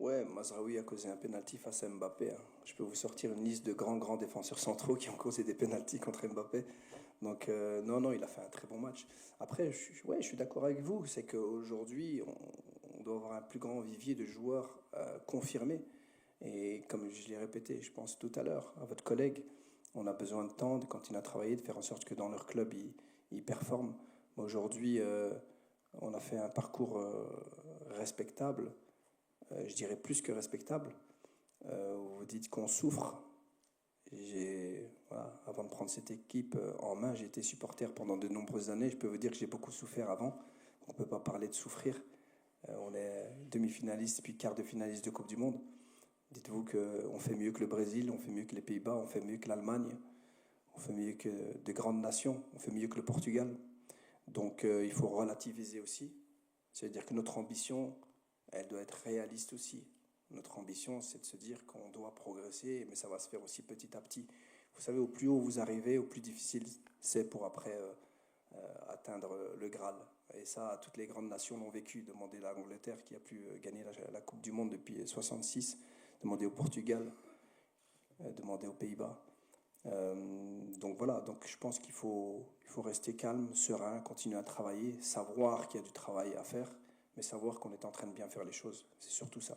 Ouais, Mazraoui a causé un penalty face à Mbappé, hein. Je peux vous sortir une liste de grands défenseurs centraux qui ont causé des penaltys contre Mbappé. Donc non, il a fait un très bon match. Après, ouais, je suis d'accord avec vous, c'est qu'aujourd'hui, on doit avoir un plus grand vivier de joueurs confirmés. Et comme je l'ai répété, je pense tout à l'heure à votre collègue, on a besoin de temps, de continuer à travailler, de faire en sorte que dans leur club, ils performent. Mais aujourd'hui, on a fait un parcours respectable, je dirais plus que respectable. Vous dites qu'on souffre. Voilà, avant de prendre cette équipe en main, j'ai été supporter pendant de nombreuses années. Je peux vous dire que j'ai beaucoup souffert avant. On ne peut pas parler de souffrir. On est demi-finaliste puis quart de finaliste de Coupe du Monde. Dites-vous qu'on fait mieux que le Brésil, on fait mieux que les Pays-Bas, on fait mieux que l'Allemagne, on fait mieux que de grandes nations, on fait mieux que le Portugal. Donc il faut relativiser aussi. C'est-à-dire que notre ambition, elle doit être réaliste aussi. Notre ambition, c'est de se dire qu'on doit progresser, mais ça va se faire aussi petit à petit. Vous savez, au plus haut vous arrivez, au plus difficile c'est pour après atteindre le Graal. Et ça, toutes les grandes nations l'ont vécu. Demandez à l'Angleterre qui a pu gagner la Coupe du Monde depuis 66, demandez au Portugal, demandez aux Pays-Bas. Donc voilà, donc je pense il faut rester calme, serein, continuer à travailler, savoir qu'il y a du travail à faire, mais savoir qu'on est en train de bien faire les choses. C'est surtout ça.